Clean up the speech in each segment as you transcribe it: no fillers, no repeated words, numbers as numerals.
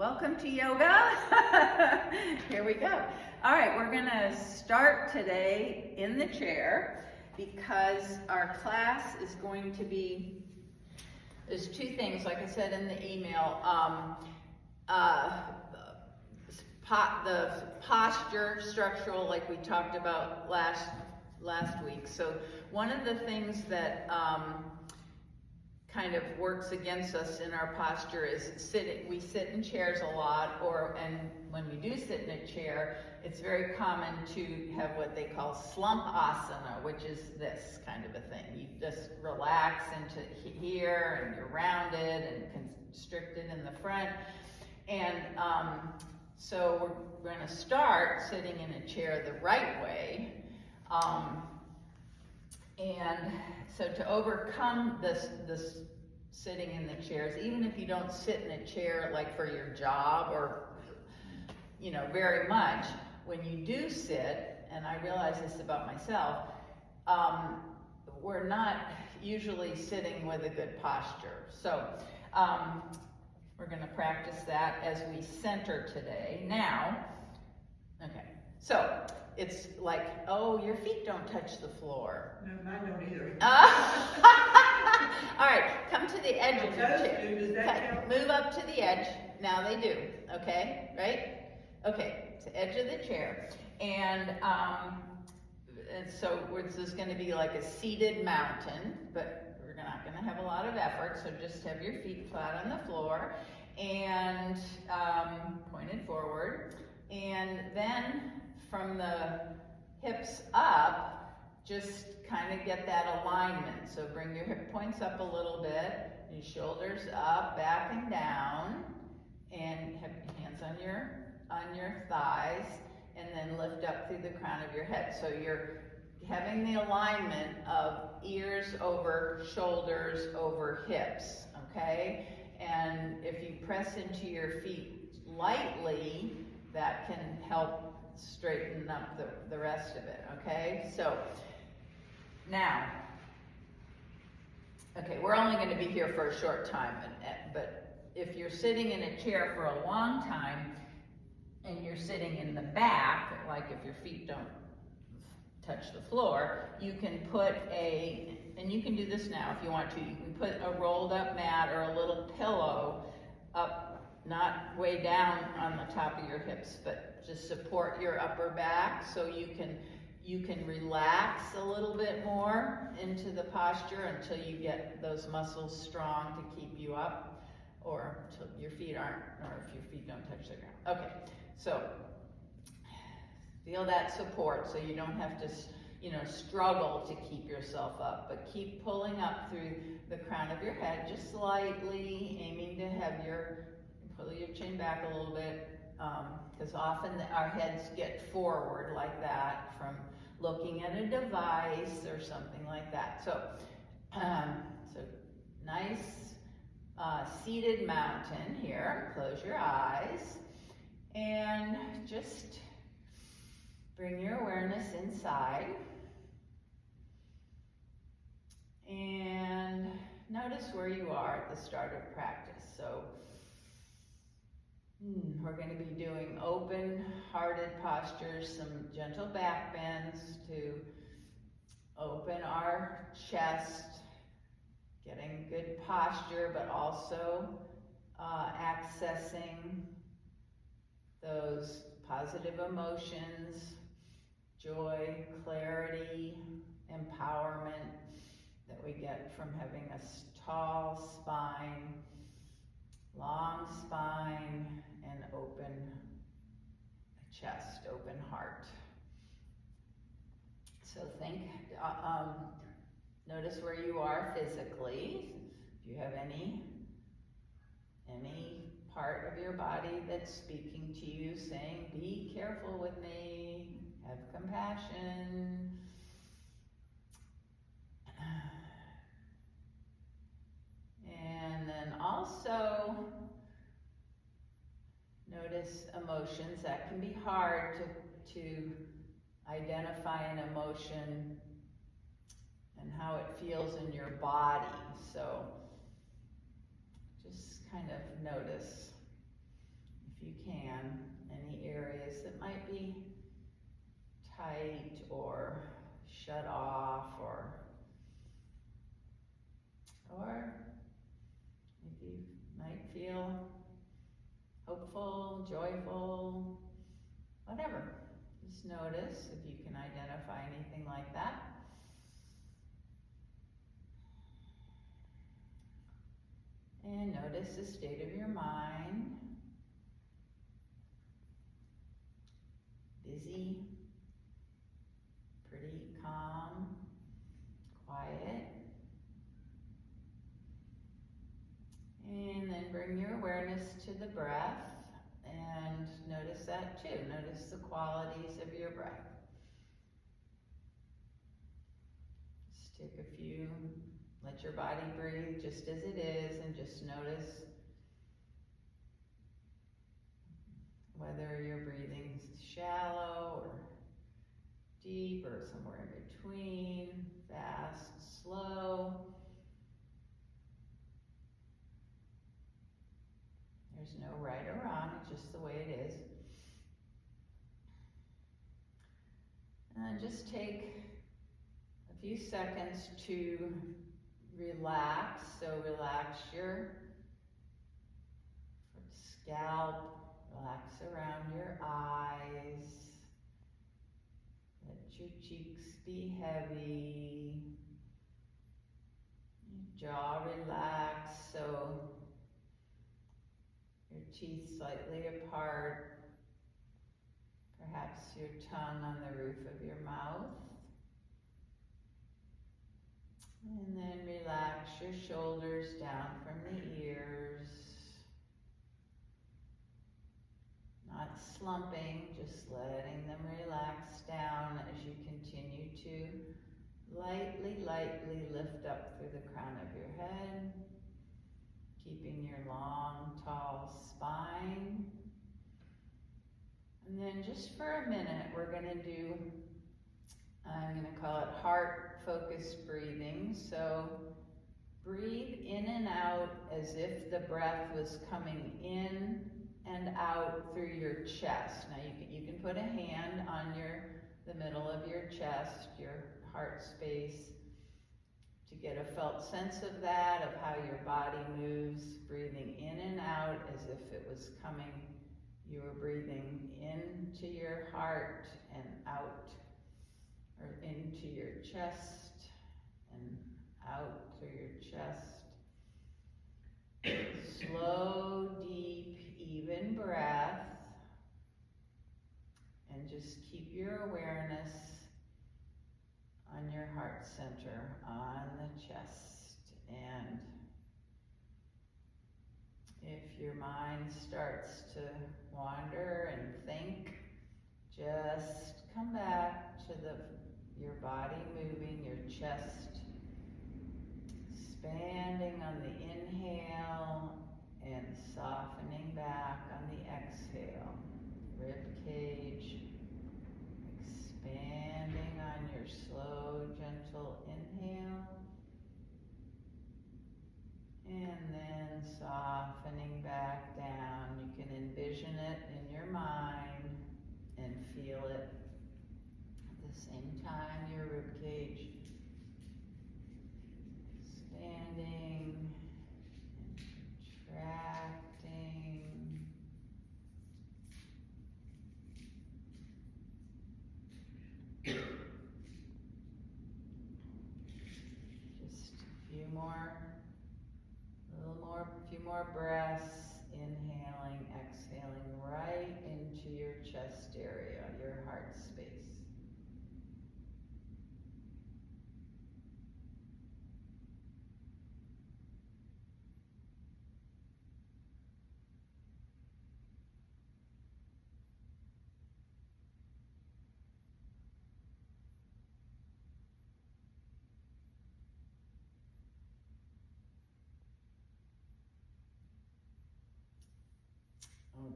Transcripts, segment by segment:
Welcome to yoga. Here we go. All right, we're gonna start today in the chair because our class is going to be, there's two things, like I said in the email, the posture, structural, like we talked about last week. So one of the things that kind of works against us in our posture is sitting. We sit in chairs a lot, and when we do sit in a chair, it's very common to have what they call slump asana, which is this kind of a thing. You just relax into here, and you're rounded and constricted in the front. And so we're going to start sitting in a chair the right way. And so to overcome this sitting in the chairs, even if you don't sit in a chair like for your job or, very much, when you do sit, and I realize this about myself, we're not usually sitting with a good posture. So we're going to practice that as we center today. Now, okay, so it's like, oh, your feet don't touch the floor. No, mine don't either. All right, come to the edge of your chair. Does that count? Move up to the edge. Now they do. Okay, right? Okay, to the edge of the chair. And so this is going to be like a seated mountain, but we're not going to have a lot of effort. So just have your feet flat on the floor and pointed forward. And then from the hips up, just kind of get that alignment. So bring your hip points up a little bit, your shoulders up, back and down, and have your hands on your thighs, and then lift up through the crown of your head. So you're having the alignment of ears over shoulders over hips, okay? And if you press into your feet lightly, that can help straighten up the rest of it, okay? So now, okay, we're only going to be here for a short time, but if you're sitting in a chair for a long time and you're sitting in the back, like if your feet don't touch the floor, you can put and you can do this now if you want to, you can put a rolled up mat or a little pillow up, not way down on the top of your hips, but just support your upper back so you can relax a little bit more into the posture until you get those muscles strong to keep you up, or until your feet aren't, or if your feet don't touch the ground. Okay, so feel that support so you don't have to, struggle to keep yourself up, but keep pulling up through the crown of your head, just slightly, aiming to have pull your chin back a little bit, because often our heads get forward like that from looking at a device or something like that. So, nice seated mountain here. Close your eyes and just bring your awareness inside and notice where you are at the start of practice. So we're going to be doing open-hearted postures, some gentle back bends to open our chest, getting good posture, but also accessing those positive emotions, joy, clarity, empowerment that we get from having a tall spine, long spine, and open chest, open heart. So notice where you are physically. If you have any part of your body that's speaking to you, saying, be careful with me, have compassion. And then also notice emotions. That can be hard to identify an emotion and how it feels in your body. So just kind of notice peaceful, joyful, whatever. Just notice if you can identify anything like that. And notice the state of your mind. Busy, pretty calm, quiet. And then bring your awareness to the breath and notice that too. Notice the qualities of your breath. Just take a few, let your body breathe just as it is, and just notice whether you're breathing shallow or deep or somewhere in between, fast, slow. There's no right or wrong, it's just the way it is. And just take a few seconds to relax. So relax your scalp, relax around your eyes. Let your cheeks be heavy. Your jaw relax, so your teeth slightly apart. Perhaps your tongue on the roof of your mouth. And then relax your shoulders down from the ears. Not slumping, just letting them relax down as you continue to lightly lift up through the crown of your head, keeping your long, tall spine. And then just for a minute, we're going to do, I'm going to call it heart-focused breathing. So breathe in and out as if the breath was coming in and out through your chest. Now you can put a hand on the middle of your chest, your heart space, to get a felt sense of that, of how your body moves, breathing in and out as if it was coming. You were breathing into your heart and out, or into your chest and out through your chest. Slow, deep, even breath. And just keep your awareness on your heart center, on the chest. And if your mind starts to wander and think, just come back to your body moving, your chest expanding on the inhale and softening back on the exhale. Rib cage expanding on your slow, gentle inhale. And then softening back down. You can envision it in your mind and feel it at the same time. Your rib cage expanding and contracting. Just a few more. A few more breaths, inhaling, exhaling right into your chest area, your heart space.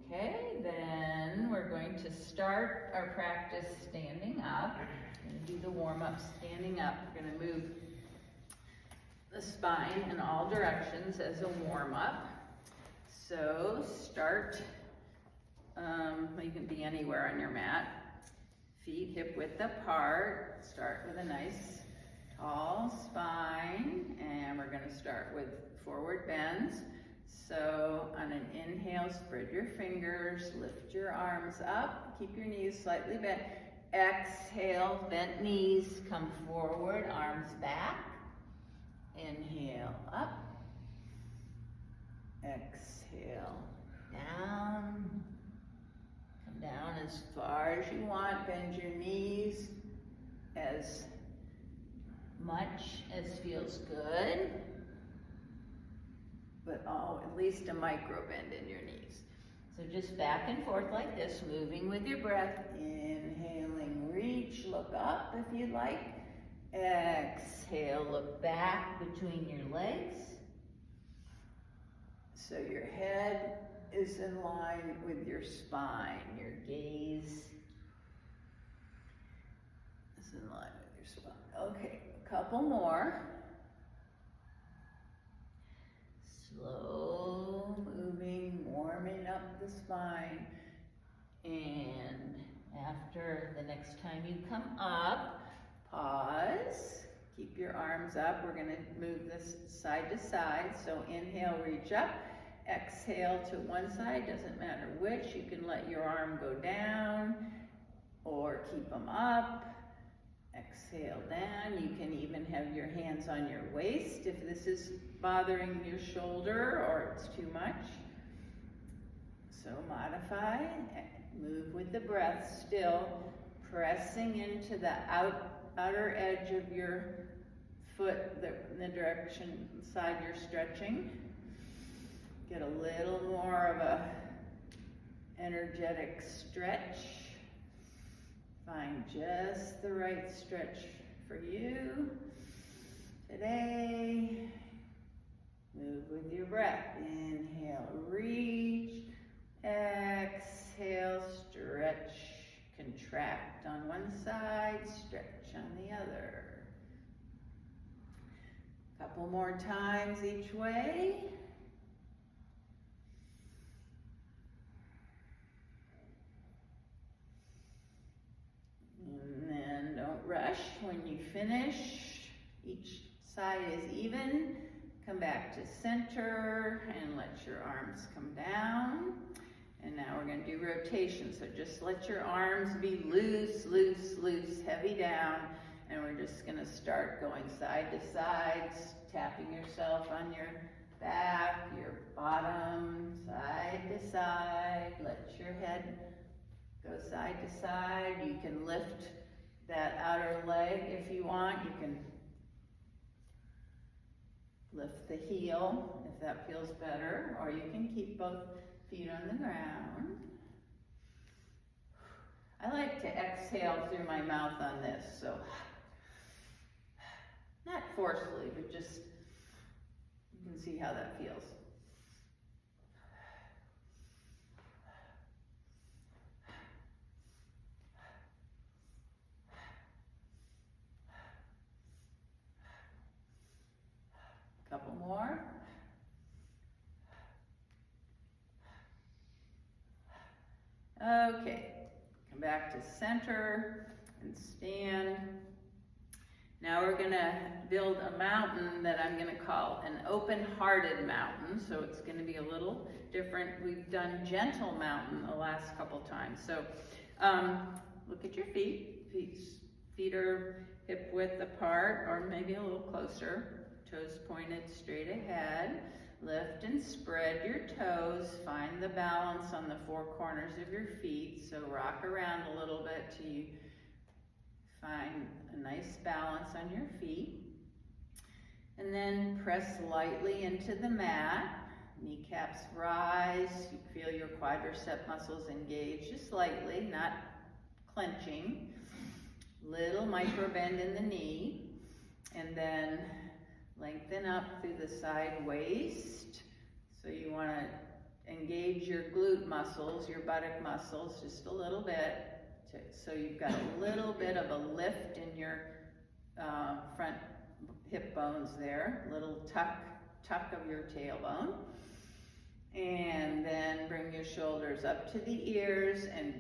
Okay, then we're going to start our practice standing up. We're going to do the warm-up standing up. We're going to move the spine in all directions as a warm-up. So start, you can be anywhere on your mat. Feet hip-width apart. Start with a nice tall spine, and we're going to start with forward bends. So on an inhale, spread your fingers, lift your arms up, keep your knees slightly bent. Exhale, bent knees, come forward, arms back. Inhale, up. Exhale, down. Come down as far as you want. Bend your knees as much as feels good, but at least a micro bend in your knees. So just back and forth like this, moving with your breath. Inhaling, reach, look up if you like. Exhale, look back between your legs. So your head is in line with your spine. Your gaze is in line with your spine. Okay, a couple more. Slow moving, warming up the spine. And after the next time you come up, pause. Keep your arms up. We're going to move this side to side. So inhale, reach up. Exhale to one side, doesn't matter which. You can let your arm go down or keep them up. Exhale down. You can even have your hands on your waist if this is bothering your shoulder or it's too much. So modify, move with the breath still, pressing into the outer edge of your foot, in the direction side you're stretching. Get a little more of a energetic stretch. Find just the right stretch for you today. Move with your breath. Inhale, reach. Exhale, stretch. Contract on one side, stretch on the other. Couple more times each way. And then don't rush. When you finish, each side is even. Come back to center and let your arms come down. And now we're going to do rotation. So just let your arms be loose, loose, loose, heavy down. And we're just going to start going side to side, tapping yourself on your back, your bottom, side to side. Let your head go side to side. You can lift that outer leg if you want. You can lift the heel if that feels better, or you can keep both feet on the ground. I like to exhale through my mouth on this, so not forcefully, but just you can see how that feels. Couple more. Okay, come back to center and stand. Now we're going to build a mountain that I'm going to call an open-hearted mountain. So it's going to be a little different. We've done gentle mountain the last couple times. So look at your feet. Feet are hip width apart or maybe a little closer. Toes pointed straight ahead. Lift and spread your toes. Find the balance on the four corners of your feet. So rock around a little bit till you find a nice balance on your feet. And then press lightly into the mat. Kneecaps rise. You feel your quadricep muscles engage just lightly, not clenching. Little micro bend in the knee. And then lengthen up through the side waist. So you want to engage your glute muscles, your buttock muscles, just a little bit. So you've got a little bit of a lift in your front hip bones there. Little tuck of your tailbone. And then bring your shoulders up to the ears and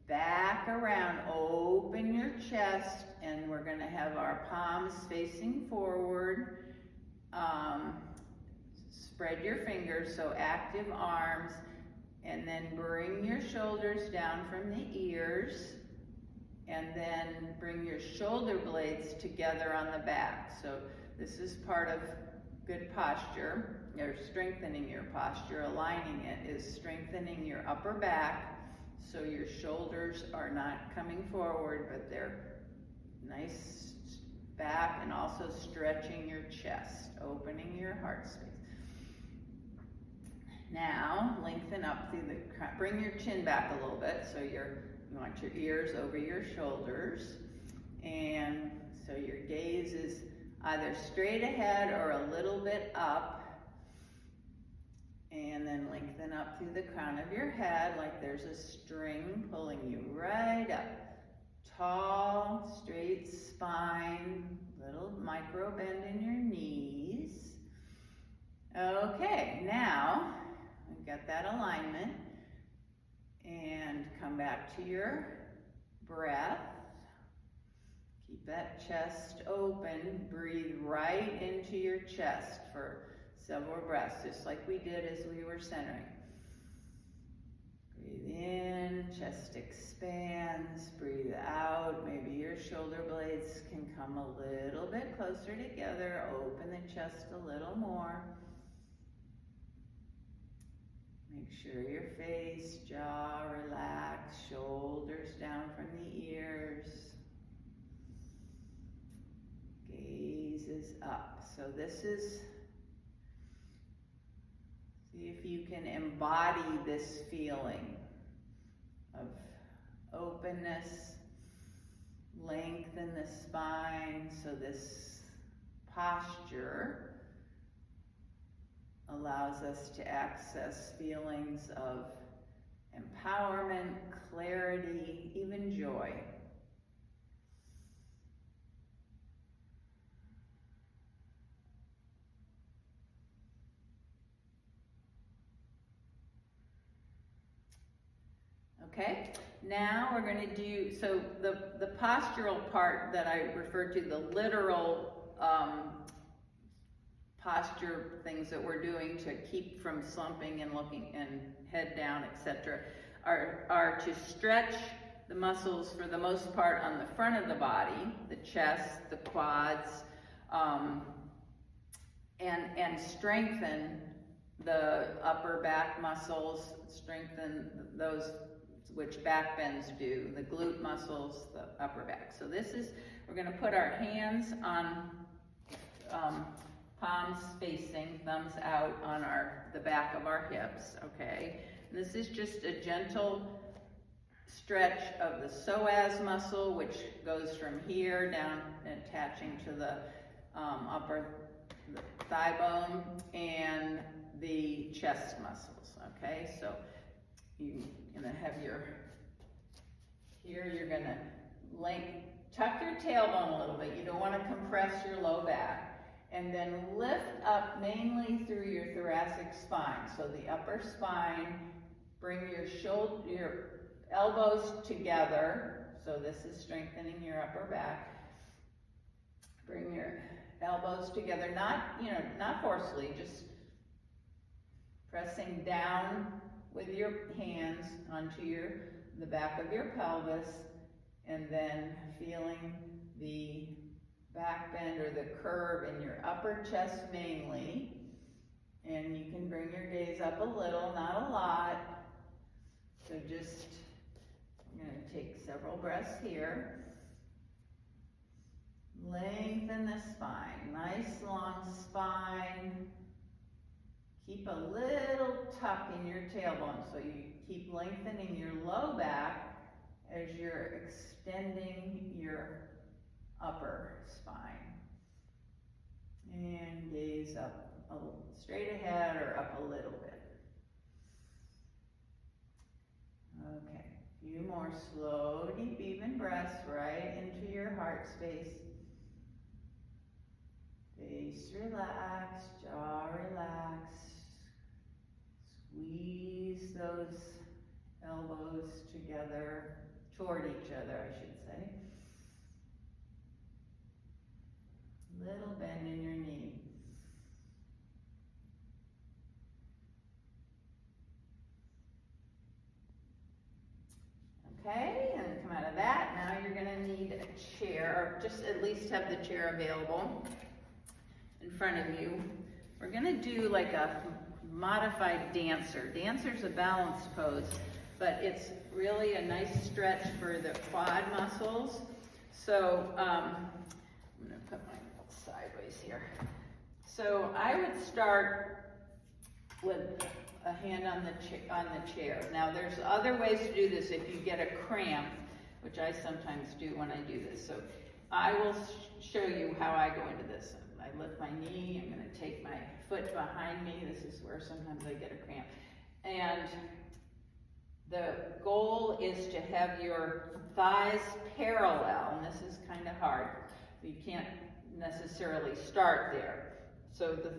back around. Open your chest, and we're going to have our palms facing forward. spread your fingers, so active arms, and then bring your shoulders down from the ears, and then bring your shoulder blades together on the back. So this is part of good posture, or strengthening your posture. Aligning it is strengthening your upper back, so your shoulders are not coming forward, but they're nice back, and also stretching your chest, opening your heart space. Now, lengthen up through the, bring your chin back a little bit, so you want your ears over your shoulders, and so your gaze is either straight ahead or a little bit up, and then lengthen up through the crown of your head like there's a string pulling you right up. Tall, straight spine, little micro bend in your knees. Okay, now we've got that alignment, and come back to your breath. Keep that chest open. Breathe right into your chest for several breaths, just like we did as we were centering. Breathe in, chest expands. Breathe out. Maybe your shoulder blades can come a little bit closer together. Open the chest a little more. Make sure your face, jaw relaxed, shoulders down from the ears. Gaze is up. So this is, see if you can embody this feeling of openness, lengthen the spine, so this posture allows us to access feelings of empowerment, clarity, even joy. Okay, now we're going to do, so the postural part that I referred to, the literal posture things that we're doing to keep from slumping and looking and head down, etc., are to stretch the muscles for the most part on the front of the body, the chest, the quads, and strengthen the upper back muscles, strengthen those which backbends do, the glute muscles, the upper back. So this is, we're going to put our hands on palms facing, thumbs out on the back of our hips, okay? And this is just a gentle stretch of the psoas muscle, which goes from here down, attaching to the upper thigh bone, and the chest muscles, okay? So you're gonna have here you're gonna tuck your tailbone a little bit. You don't wanna compress your low back. And then lift up mainly through your thoracic spine. So the upper spine, bring your elbows together. So this is strengthening your upper back. Bring your elbows together, not forcefully, just pressing down with your hands onto the back of your pelvis, and then feeling the back bend or the curve in your upper chest mainly. And you can bring your gaze up a little, not a lot. So just, I'm going to take several breaths here. Lengthen the spine, nice long spine. Keep a little tuck in your tailbone, so you keep lengthening your low back as you're extending your upper spine. And gaze up, straight ahead or up a little bit. Okay, a few more slow, deep, even breaths right into your heart space. Face relaxed, jaw relaxed. Squeeze those elbows together, toward each other, I should say. Little bend in your knee. Okay, and come out of that. Now you're gonna need a chair, or just at least have the chair available in front of you. We're gonna do like a modified dancer. Dancer's a balanced pose, but it's really a nice stretch for the quad muscles. So I'm gonna put mine sideways here. So I would start with a hand on the chair. Now there's other ways to do this if you get a cramp, which I sometimes do when I do this. So I will show you how I go into this. I lift my knee, I'm gonna take my foot behind me. This is where sometimes I get a cramp. And the goal is to have your thighs parallel, and this is kind of hard. You can't necessarily start there. So the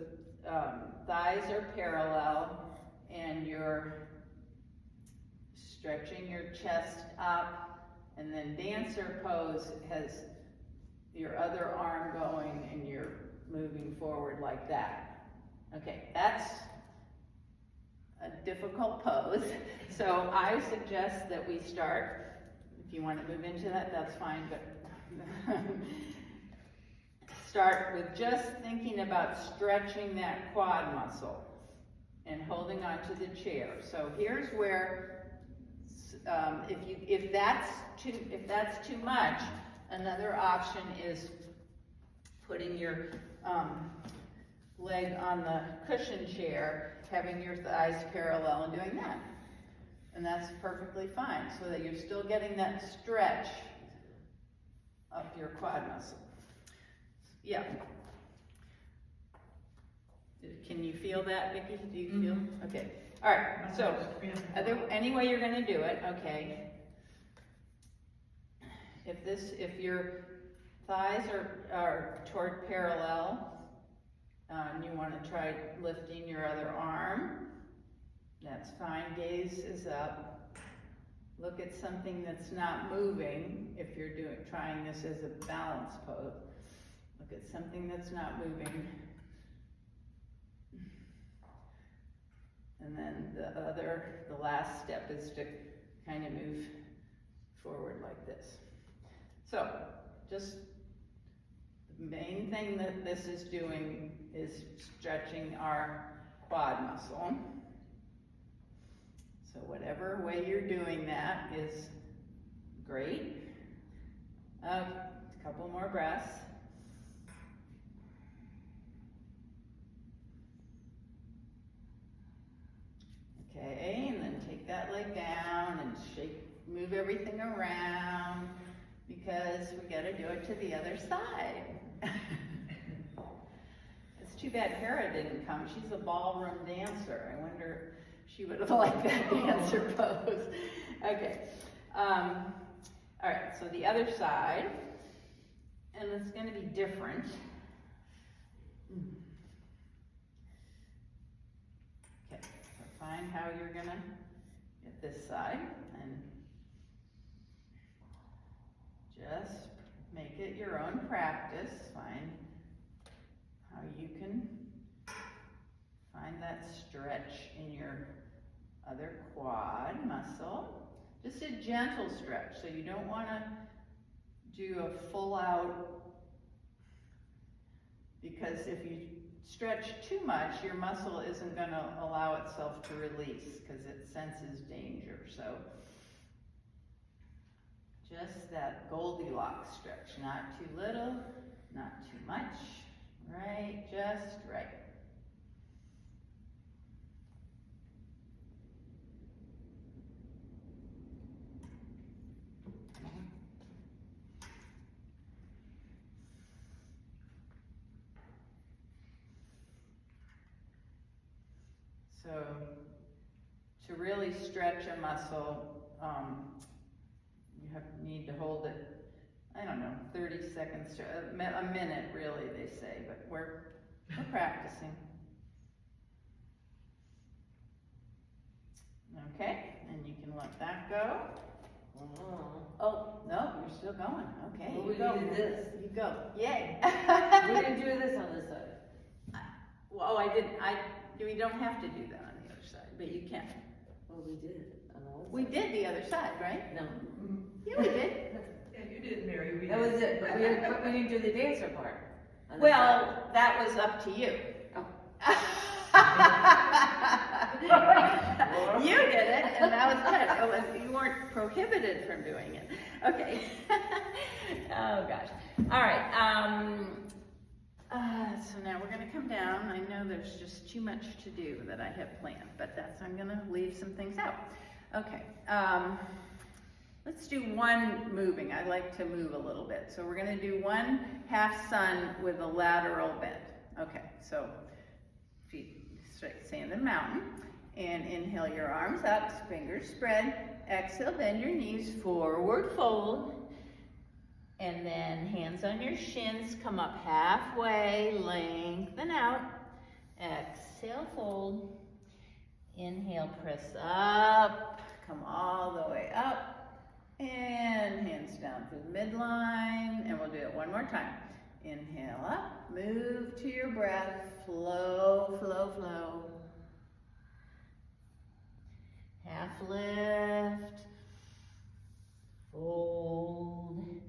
thighs are parallel, and you're stretching your chest up, and then dancer pose has your other arm going and you're moving forward like that. Okay, that's a difficult pose. So I suggest that we start, if you want to move into that, that's fine, but start with just thinking about stretching that quad muscle and holding onto the chair. So here's where, if that's too much, another option is putting your leg on the cushion chair, having your thighs parallel and doing that. And that's perfectly fine, so that you're still getting that stretch up your quad muscle. Yeah. Can you feel that, Vicki? Do you feel? Okay. All right. So, any way you're going to do it, okay. If your thighs are toward parallel, and you want to try lifting your other arm, that's fine. Gaze is up. Look at something that's not moving. If you're trying this as a balance pose, look at something that's not moving. And then the last step is to kind of move forward like this. So, just the main thing that this is doing is stretching our quad muscle. So whatever way you're doing that is great. A couple more breaths. Okay, and then take that leg down and move everything around, because we got to do it to the other side. It's too bad Hera didn't come. She's a ballroom dancer. I wonder if she would have liked that dancer pose. Okay. All right, so the other side, and it's going to be different. Okay, so find how you're going to get this side, and just make it your own practice. Find how you can find that stretch in your other quad muscle. Just a gentle stretch, so you don't want to do a full out, because if you stretch too much, your muscle isn't going to allow itself to release because it senses danger. So just that Goldilocks stretch, not too little, not too much, right? Just right. So to really stretch a muscle, you need to hold it, I don't know, 30 seconds to a minute, really, they say, but we're practicing. Okay, and you can let that go. Oh, no, you're still going. Okay, Well, you we go. did this. You go. Yay. We didn't do this on this side. Well, we don't have to do that on the other side, but you can. Well, we did. We did the other side, right? No, Yeah, we did. Yeah, you did, Mary. That was it, but we didn't do the dancer part. on the Well, that was up to you. You did it, and that was good. You weren't prohibited from doing it. Okay. Oh, gosh. All right, So now we're gonna come down. I know there's just too much to do that I have planned, but I'm gonna leave some things out. Okay, let's do one moving. I like to move a little bit. So we're gonna do one half sun with a lateral bend. Okay, so feet straight, stay in the mountain. And inhale your arms up, fingers spread. Exhale, bend your knees, forward fold. And then hands on your shins, come up halfway, lengthen out. Exhale, fold. Inhale, press up, come all the way up. And hands down through the midline. And we'll do it one more time. Inhale up, move to your breath, flow, flow, flow. Half lift, fold,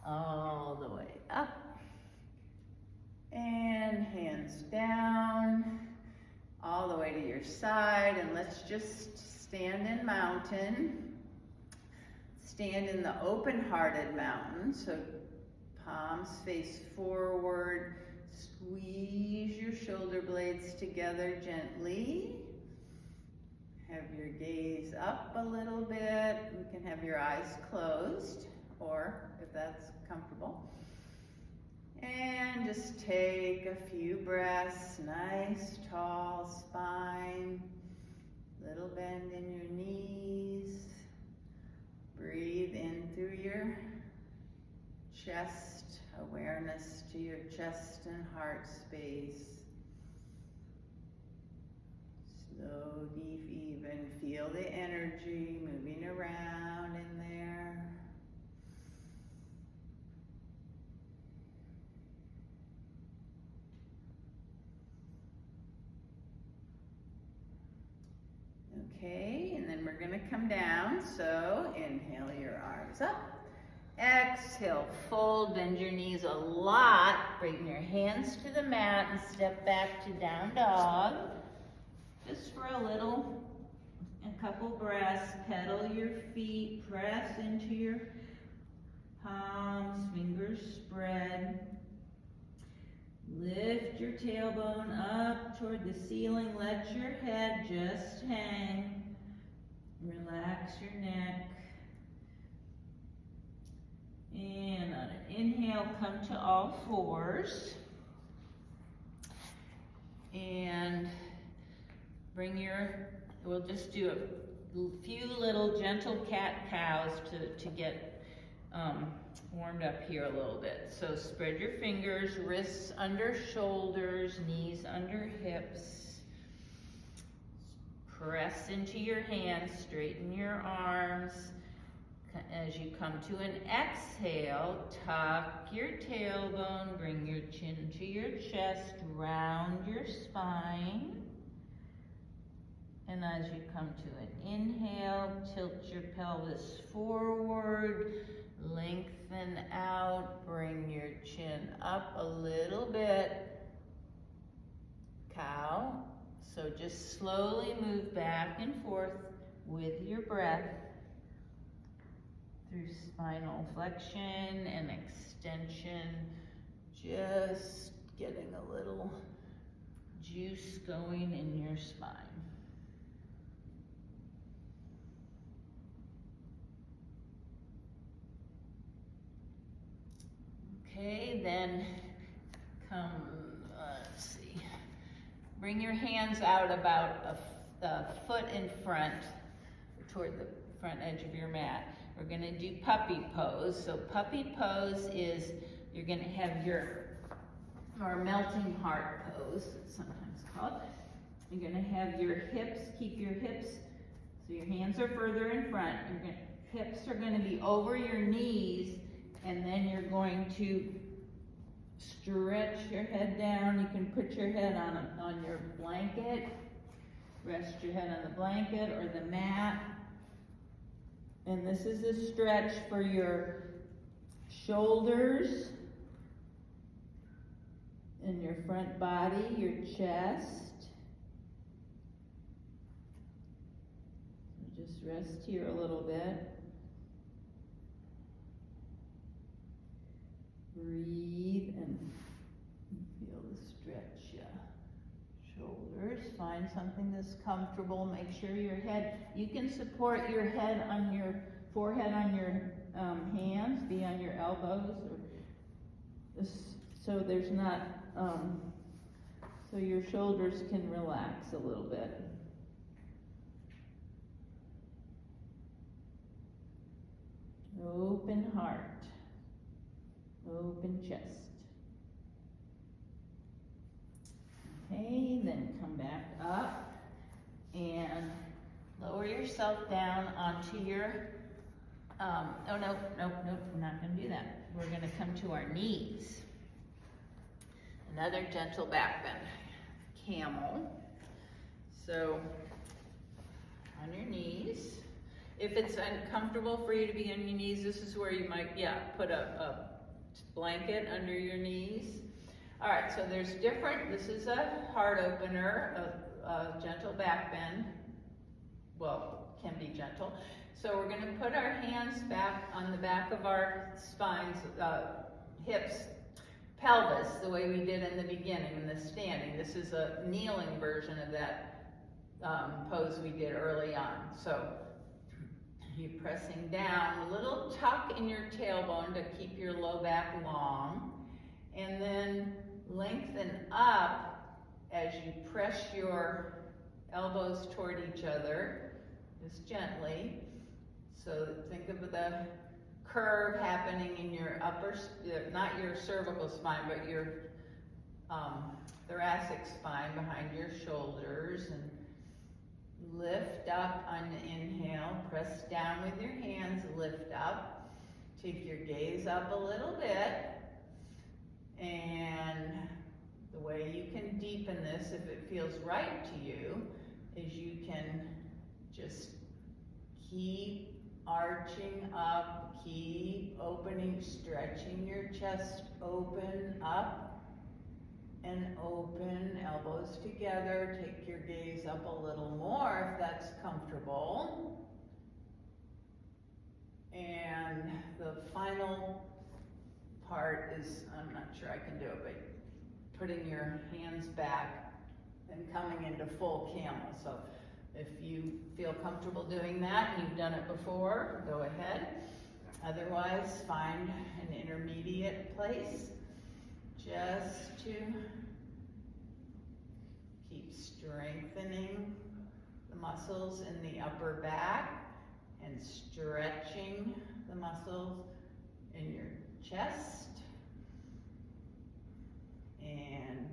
all the way up, and hands down, all the way to your side, and let's just stand in mountain. Stand in the open-hearted mountain, so palms face forward, squeeze your shoulder blades together gently. Have your gaze up a little bit. You can have your eyes closed, or if that's comfortable. And just take a few breaths, nice tall spine, little bend in your knees. Breathe in through your chest, awareness to your chest and heart space. Slow, deep, even. Feel the energy moving around in there. Okay, and then we're gonna come down. So inhale your arms up. Exhale, fold, bend your knees a lot. Bring your hands to the mat and step back to down dog. Just for a couple breaths, pedal your feet, press into your palms, fingers spread. Lift your tailbone up toward the ceiling, let your head just hang. Relax your neck. And on an inhale, come to all fours. And we'll just do a few little gentle cat-cows to get warmed up here a little bit. So spread your fingers, wrists under shoulders, knees under hips. Press into your hands, straighten your arms. As you come to an exhale, tuck your tailbone, bring your chin to your chest, round your spine. And as you come to an inhale, tilt your pelvis forward, lengthen out, bring your chin up a little bit. Cow. So just slowly move back and forth with your breath through spinal flexion and extension, just getting a little juice going in your spine. Okay, then let's see. Bring your hands out about a foot in front, toward the front edge of your mat. We're gonna do puppy pose. So puppy pose is, you're gonna have or melting heart pose, it's sometimes called. You're gonna have your hips, keep your hips, so your hands are further in front. Hips are gonna be over your knees, and then you're going to stretch your head down. You can put your head on your blanket, rest your head on the blanket or the mat. And this is a stretch for your shoulders and your front body, your chest. So just rest here a little bit. Breathe and feel the stretch, shoulders. Find something that's comfortable. Make sure your head, you can support your head on your forehead on your hands, be on your elbows, or this, so there's not, so your shoulders can relax a little bit. Open heart, open chest. Okay, then come back up and lower yourself down onto your, oh no, we're not gonna do that. We're gonna come to our knees. Another gentle back bend, camel. So, on your knees. If it's uncomfortable for you to be on your knees, this is where you might, put a blanket under your knees. All right, so there's different, this is a heart opener, a gentle back bend. Well, can be gentle. So we're gonna put our hands back on the back of our spines, hips, pelvis, the way we did in the beginning, in the standing. This is a kneeling version of that pose we did early on. So you're pressing down, a little tuck in your tailbone to keep your low back long, and then lengthen up as you press your elbows toward each other, just gently. So think of the curve happening in your upper, not your cervical spine, but your thoracic spine behind your shoulders, and lift up on the inhale, press down with your hands, lift up, take your gaze up a little bit, and the way you can deepen this, if it feels right to you, is you can just keep arching up, keep opening, stretching your chest open, up and open, elbows together. Take your gaze up a little more if that's comfortable. And the final part is, I'm not sure I can do it, but putting your hands back and coming into full camel. So if you feel comfortable doing that and you've done it before, go ahead. Otherwise, find an intermediate place just to keep strengthening the muscles in the upper back and stretching the muscles in your chest, and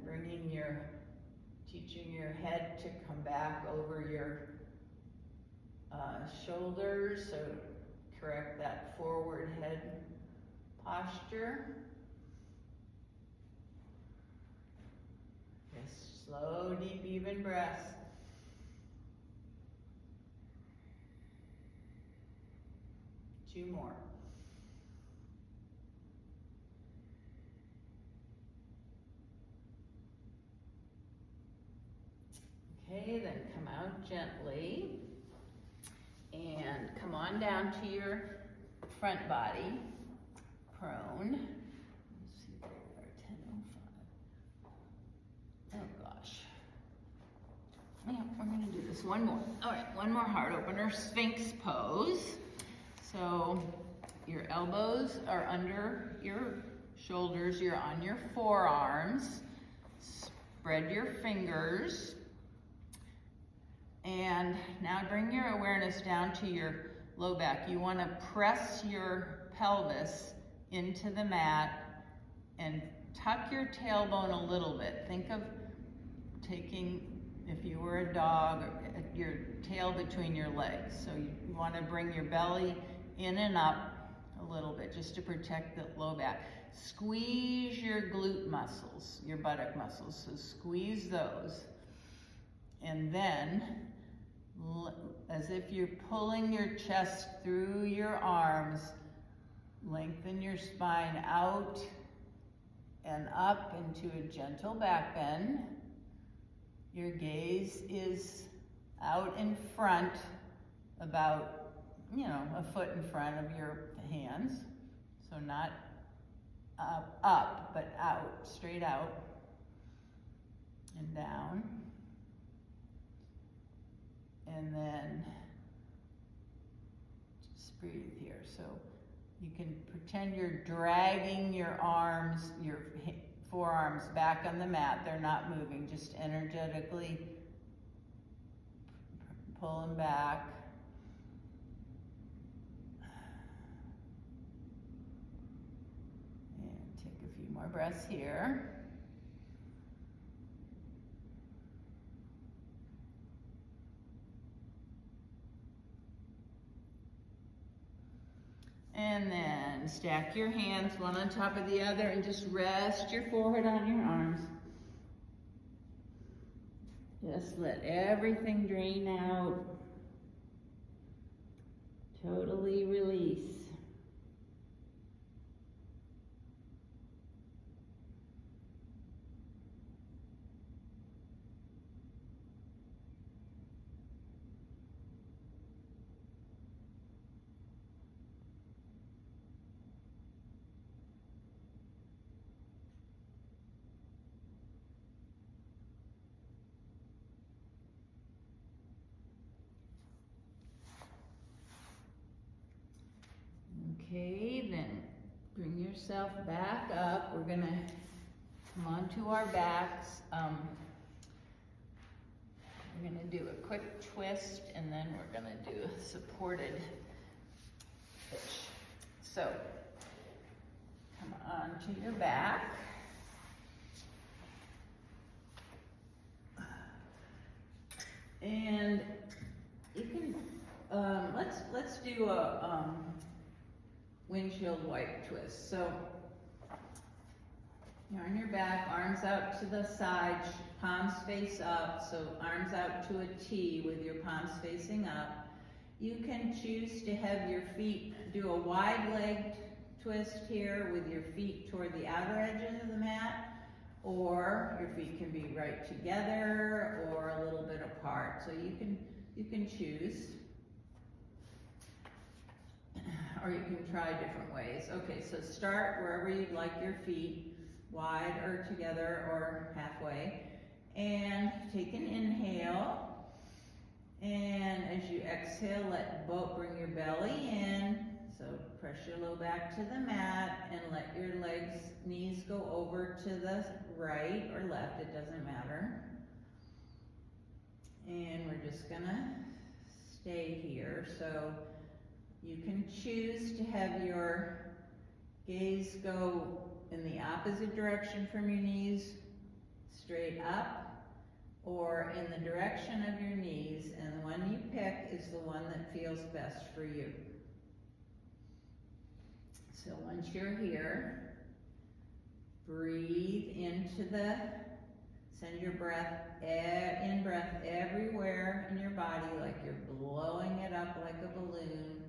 teaching your head to come back over your shoulders, so correct that forward head posture. Just slow, deep, even breaths. Two more. Okay, then come out gently and come on down to your front body, prone. Let's see where we are, 10:05. Oh gosh. Yeah, we're gonna do this one more. All right, one more heart opener, Sphinx pose. So your elbows are under your shoulders, you're on your forearms. Spread your fingers. And now bring your awareness down to your low back. You want to press your pelvis into the mat and tuck your tailbone a little bit. Think of taking, if you were a dog, your tail between your legs. So you want to bring your belly in and up a little bit just to protect the low back. Squeeze your glute muscles, your buttock muscles. So squeeze those. And then as if you're pulling your chest through your arms. Lengthen your spine out and up into a gentle back bend. Your gaze is out in front, about, a foot in front of your hands. So not up, but out, straight out and down. And then just breathe here. So you can pretend you're dragging your arms, your forearms back on the mat. They're not moving, just energetically pull them back. And take a few more breaths here. And then stack your hands one on top of the other and just rest your forehead on your arms. Just let everything drain out. Totally release. Okay, then bring yourself back up. We're gonna come onto our backs. We're gonna do a quick twist and then we're gonna do a supported fish. So, come onto your back. And you can, let's do a, windshield wipe twist. So you're on your back, arms out to the side, palms face up, so arms out to a T with your palms facing up. You can choose to have your feet do a wide leg twist here with your feet toward the outer edges of the mat, or your feet can be right together or a little bit apart. So you can choose. Or you can try different ways. Okay, so start wherever you'd like your feet, wide or together or halfway. And take an inhale. And as you exhale, bring your belly in. So press your low back to the mat and let your knees go over to the right or left, it doesn't matter. And we're just gonna stay here. So you can choose to have your gaze go in the opposite direction from your knees, straight up, or in the direction of your knees, and the one you pick is the one that feels best for you. So once you're here, breathe into send your breath everywhere in your body like you're blowing it up like a balloon.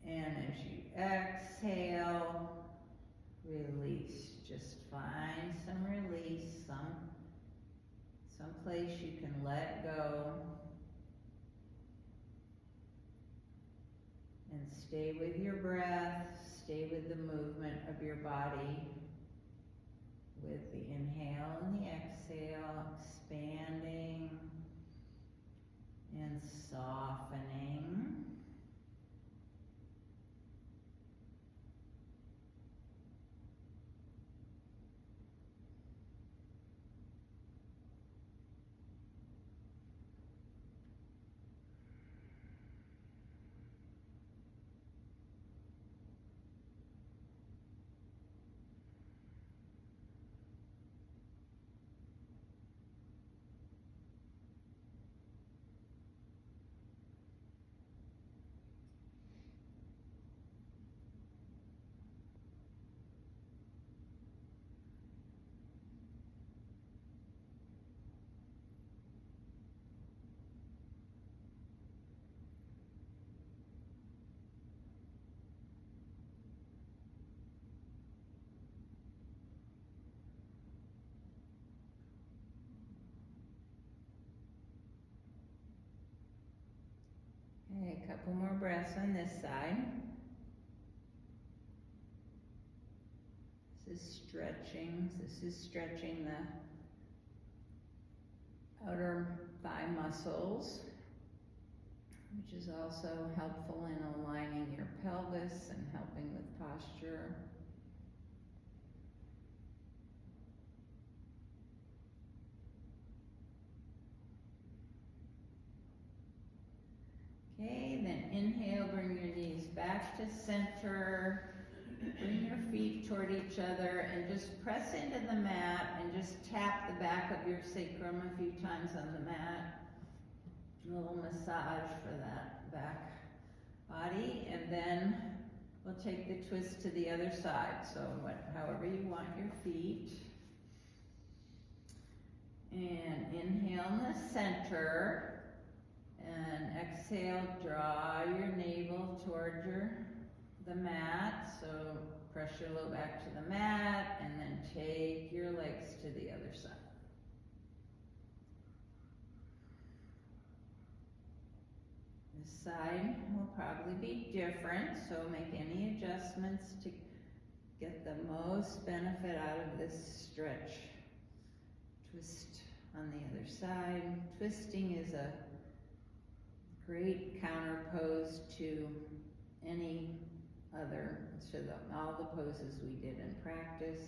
And as you exhale, release. Just find some release, some place you can let go. And stay with your breath, stay with the movement of your body. With the inhale and the exhale, expanding and softening. a couple more breaths on this side. This is stretching. This is stretching the outer thigh muscles, which is also helpful in aligning your pelvis and helping with posture. Okay, then inhale, bring your knees back to center. Bring your feet toward each other and just press into the mat and just tap the back of your sacrum a few times on the mat. A little massage for that back body, and then we'll take the twist to the other side. So however you want your feet. And inhale in the center, and exhale, draw your navel toward the mat. So press your low back to the mat, and then take your legs to the other side. This side will probably be different, so make any adjustments to get the most benefit out of this stretch. Twist on the other side. Twisting is a great counter pose to any other, all the poses we did in practice.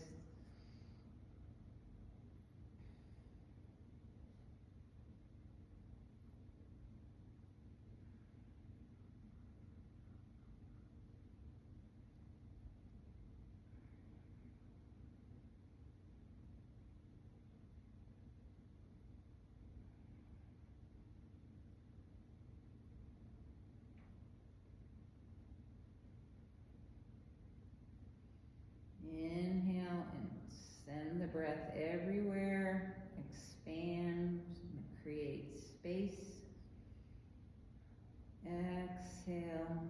Inhale and send the breath everywhere. Expand, create space. Exhale,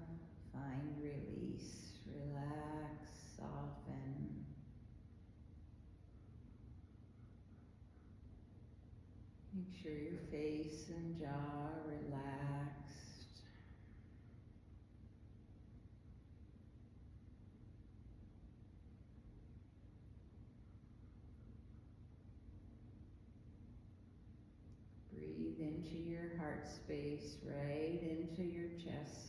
find release. Relax, soften. Make sure your face and jaw are relaxed. Breathe into your heart space, right into your chest.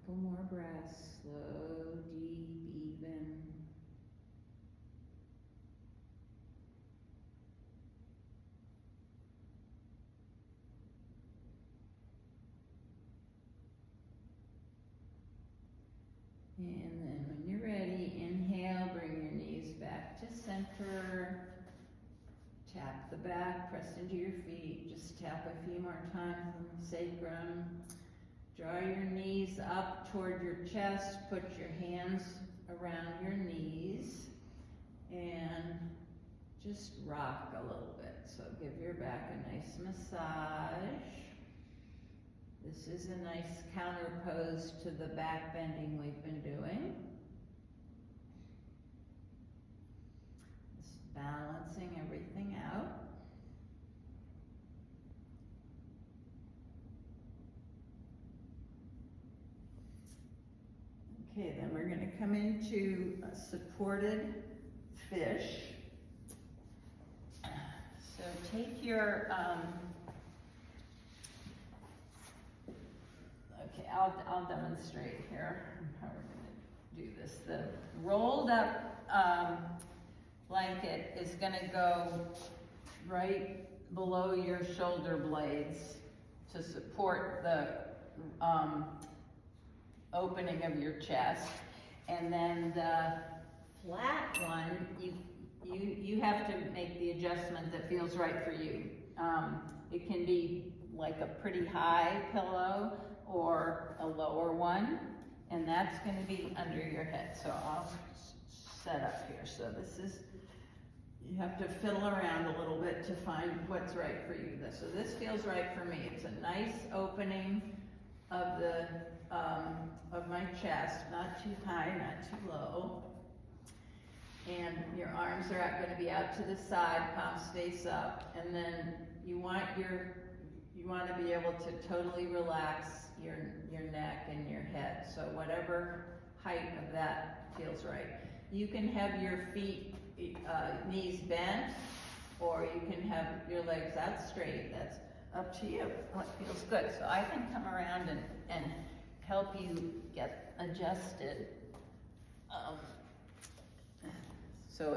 Couple more breaths, slow, deep, even. And then when you're ready, inhale, bring your knees back to center. Tap the back, press into your feet. Just tap a few more times on the sacrum. Draw your knees up toward your chest. Put your hands around your knees. And just rock a little bit. So give your back a nice massage. This is a nice counter pose to the back bending we've been doing. Just balancing everything out. Okay, then we're going to come into a supported fish. So take your, okay, I'll demonstrate here how we're going to do this. The rolled up blanket is going to go right below your shoulder blades to support the opening of your chest, and then the flat one, you have to make the adjustment that feels right for you. It can be like a pretty high pillow or a lower one, and that's going to be under your head. So I'll set up here. So this is you have to fiddle around a little bit to find what's right for you. So this feels right for me. It's a nice opening of the of my chest, not too high, not too low. And your arms are going to be out to the side, palms face up, and then you want to be able to totally relax your neck and your head. So whatever height of that feels right. You can have your feet, knees bent, or you can have your legs out straight. That's up to you, what feels good. So I can come around and help you get adjusted. So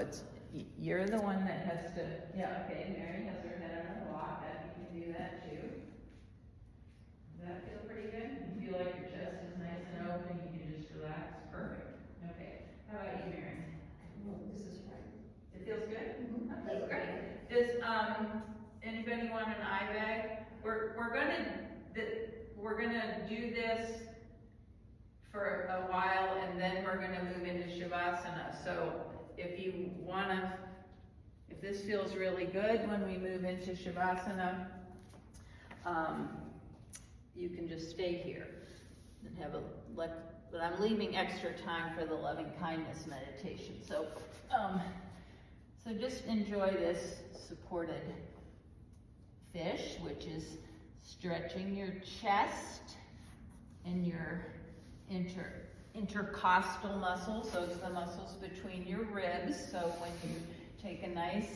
you're the one that has to, yeah, okay, Mary has her head on a block, you can do that too. Does that feel pretty good? You feel like your chest is nice and open, you can just relax? Perfect. Okay, how about you, Mary? This is right. It feels good? Mm-hmm. That's great. Does, anybody want an eye bag? We're gonna do this for a while, and then we're gonna move into Shavasana. So if you wanna, if this feels really good when we move into Shavasana, you can just stay here and have but I'm leaving extra time for the loving kindness meditation. So, so just enjoy this supported fish, which is stretching your chest and your intercostal muscles. Those are the muscles between your ribs. So when you take a nice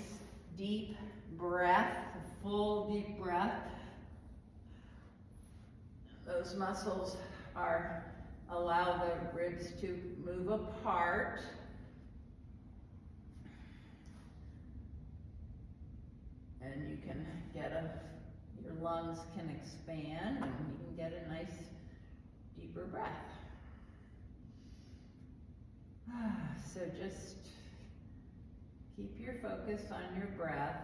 deep breath, a full deep breath, those muscles allow the ribs to move apart. And you can your lungs can expand, and you can get a nice deeper breath. So just keep your focus on your breath.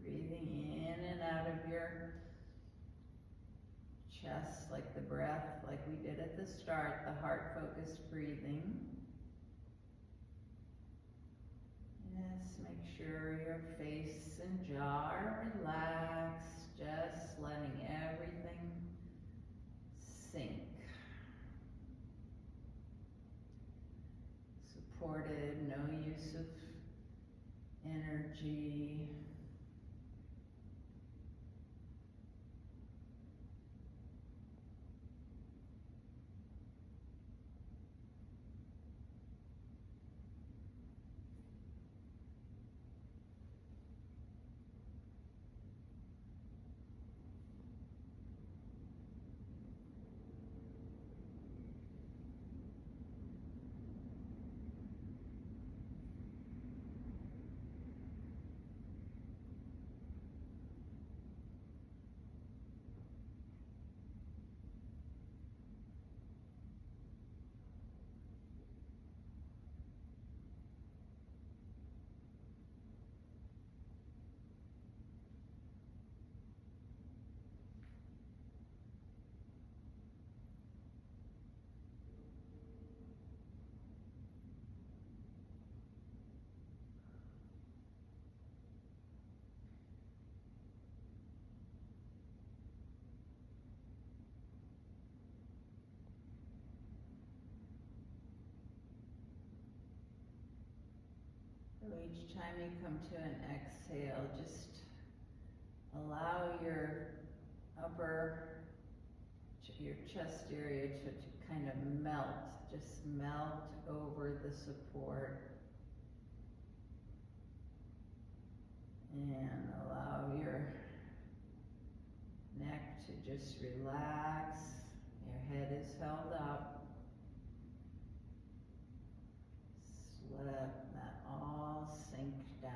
Breathing in and out of your chest, like the breath, like we did at the start, the heart-focused breathing. Yes, make sure your face and jaw are relaxed, just letting everything sink. Supported, no use of energy. So each time you come to an exhale, just allow your your chest area to kind of melt, just melt over the support. And allow your neck to just relax. Your head is held up. Let that all sink down.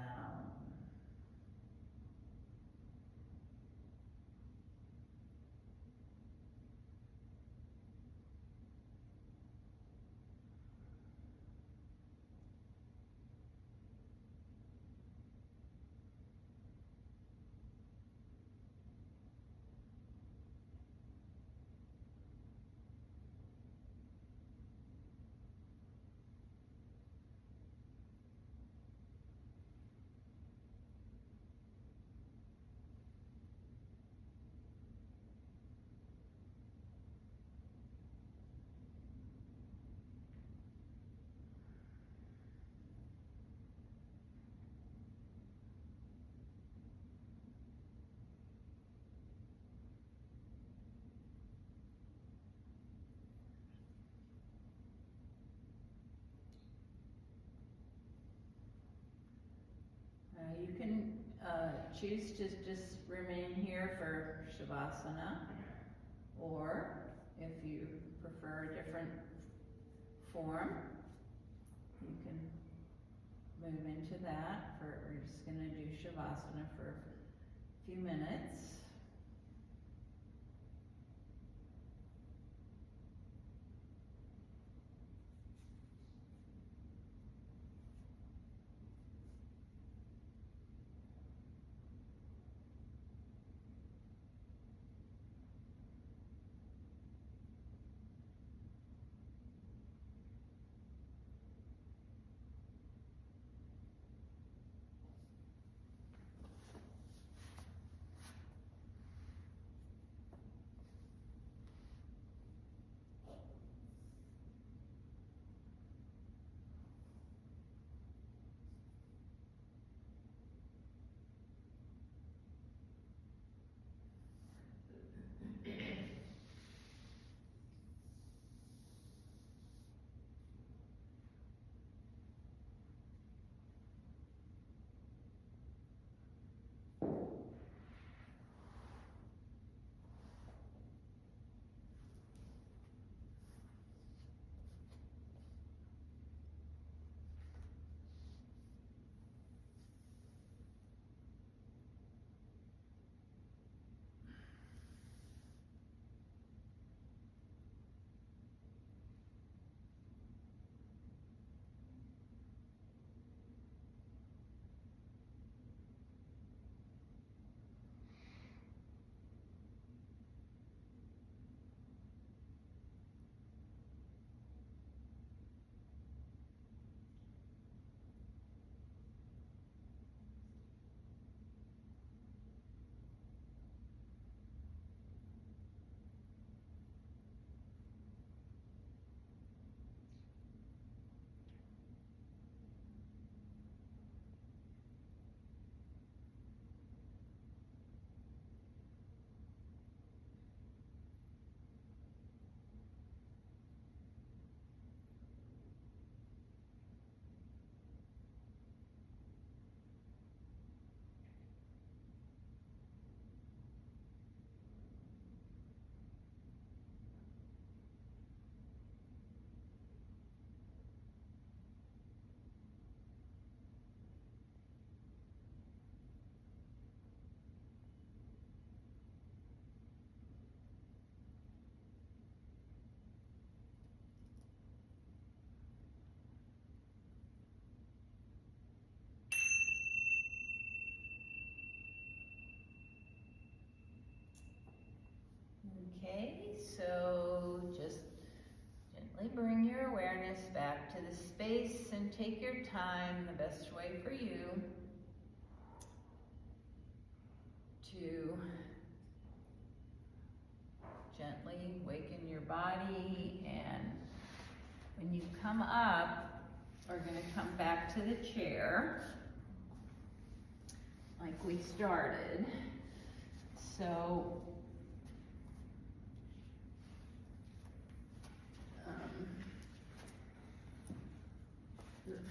choose to just remain here for Shavasana, or if you prefer a different form, you can move into that. We're just going to do Shavasana for a few minutes. Okay, so just gently bring your awareness back to the space and take your time, the best way for you to gently waken your body. And when you come up, we're going to come back to the chair like we started. So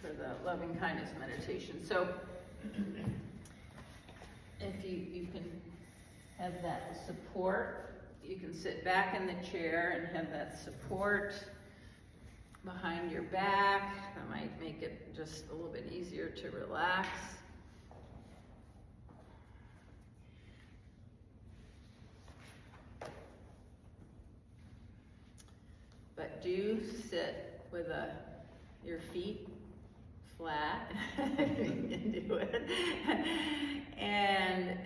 for the loving kindness meditation. So if you can have that support, you can sit back in the chair and have that support behind your back. That might make it just a little bit easier to relax. But do sit with your feet flat, you can do it, and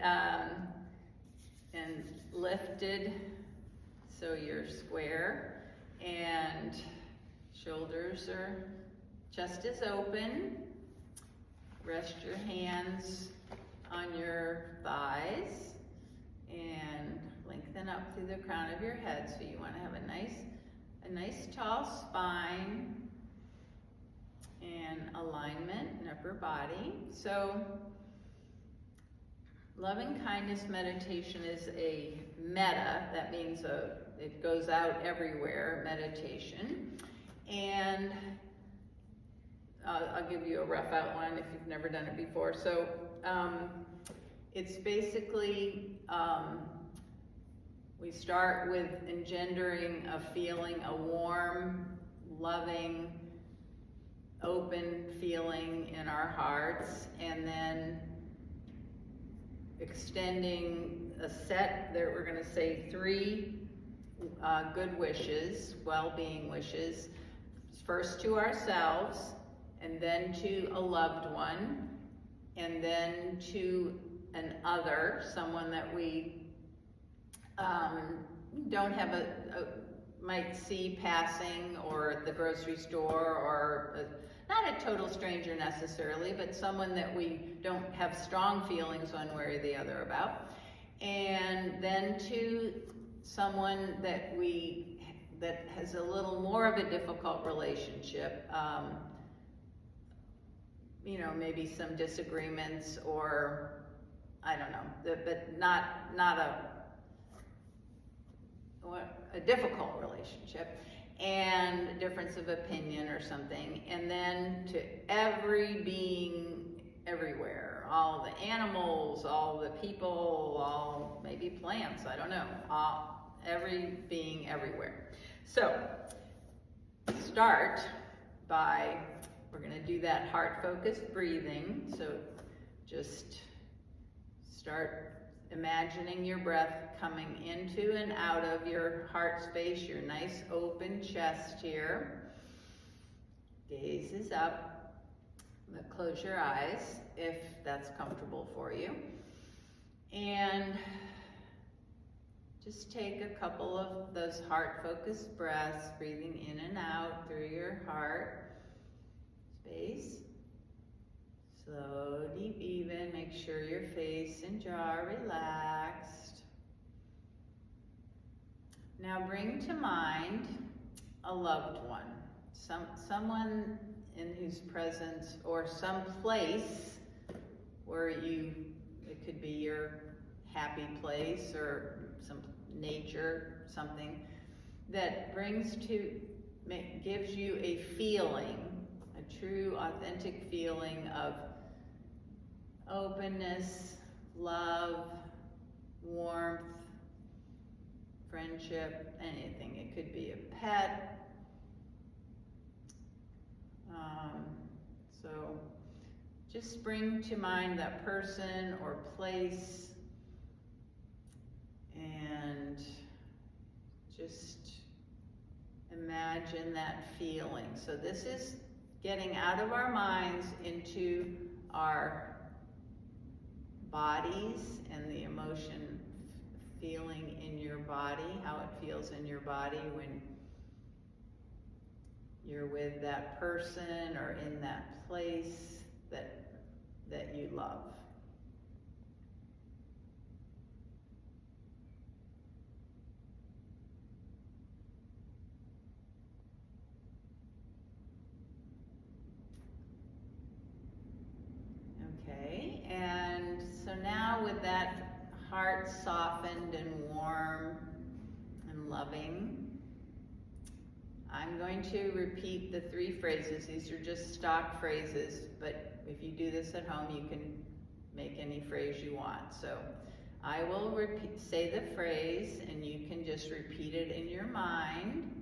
lifted so you're square, and shoulders are, chest is open. Rest your hands on your thighs and lengthen up through the crown of your head. So you want to have a nice tall spine and alignment in upper body. So loving kindness meditation is a metta. That means it goes out everywhere meditation. And I'll give you a rough outline if you've never done it before. So It's basically, we start with engendering a feeling, a warm, loving, open feeling in our hearts, and then extending a set that we're going to say 3 good wishes, well-being wishes, first to ourselves, and then to a loved one, and then to an other, someone that we don't have might see passing, or at the grocery store, or not a total stranger necessarily, but someone that we don't have strong feelings one way or the other about. And then to someone that has a little more of a difficult relationship, you know, maybe some disagreements, or I don't know, but not a difficult relationship, and a difference of opinion or something. And then to every being everywhere, all the animals, all the people, all maybe plants, I don't know, every being everywhere. So start by, we're going to do that heart-focused breathing. So just start imagining your breath coming into and out of your heart space, your nice open chest here. Gaze is up, but close your eyes if that's comfortable for you. And just take a couple of those heart-focused breaths, breathing in and out through your heart space. Slow, deep, even. Make sure your face and jaw are relaxed. Now bring to mind a loved one, someone in whose presence, or some place where it could be your happy place, or some nature, something that gives you a feeling, a true, authentic feeling of openness, love, warmth, friendship, anything. It could be a pet. So just bring to mind that person or place, and just imagine that feeling. So this is getting out of our minds into our bodies, and the emotion feeling in your body, how it feels in your body when you're with that person or in that place that you love. Okay, and so now with that heart softened and warm and loving, I'm going to repeat the 3 phrases. These are just stock phrases, but if you do this at home, you can make any phrase you want. So I will say the phrase, and you can just repeat it in your mind,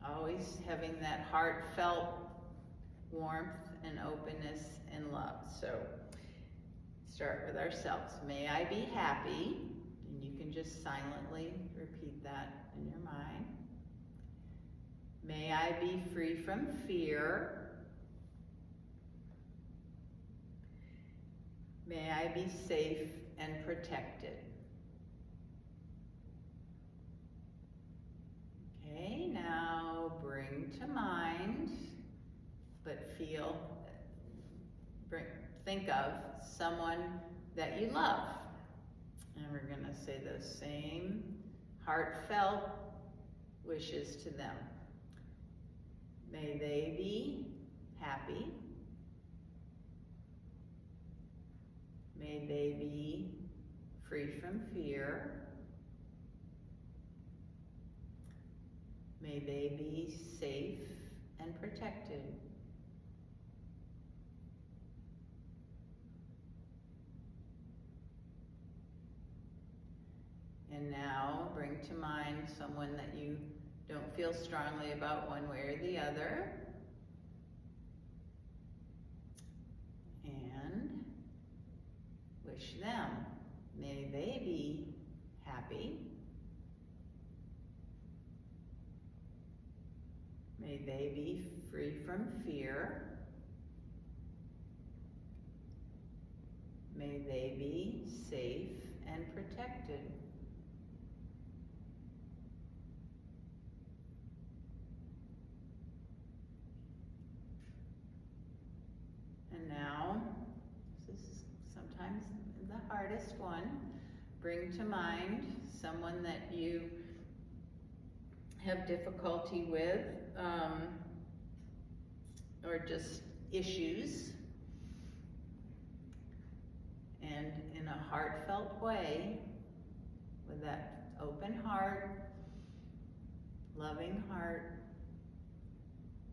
always having that heartfelt warmth and openness and love. So start with ourselves. May I be happy, and you can just silently repeat that in your mind. May I be free from fear. May I be safe and protected. Okay, now bring to mind, but think of someone that you love. And we're going to say those same heartfelt wishes to them. May they be happy. May they be free from fear. May they be safe and protected. someone that you don't feel strongly about one way or the other. And wish them, may they be happy. May they be free from fear. May they be safe and protected. And now, this is sometimes the hardest one, bring to mind someone that you have difficulty with, or just issues, and in a heartfelt way, with that open heart, loving heart,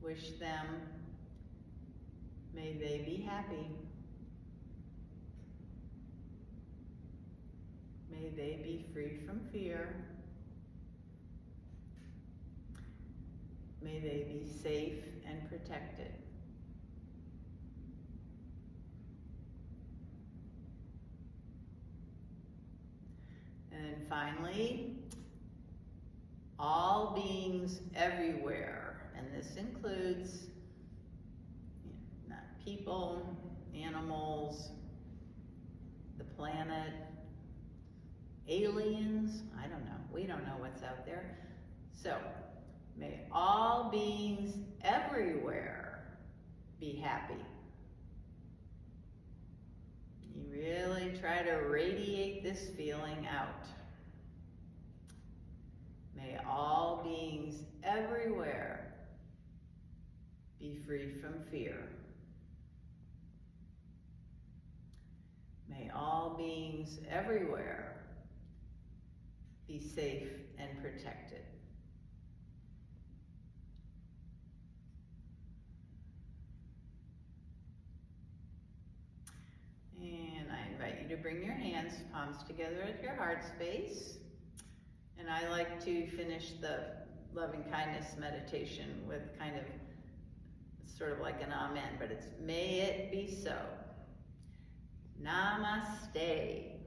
wish them, may they be happy. May they be free from fear. May they be safe and protected. And then finally, all beings everywhere, and this includes not people, animals, the planet, aliens, I don't know, we don't know what's out there. So, may all beings everywhere be happy. You really try to radiate this feeling out. May all beings everywhere be free from fear. May all beings everywhere be safe and protected. And I invite you to bring your hands, palms together at your heart space. And I like to finish the loving kindness meditation with kind of sort of like an amen, but it's may it be so. Namaste.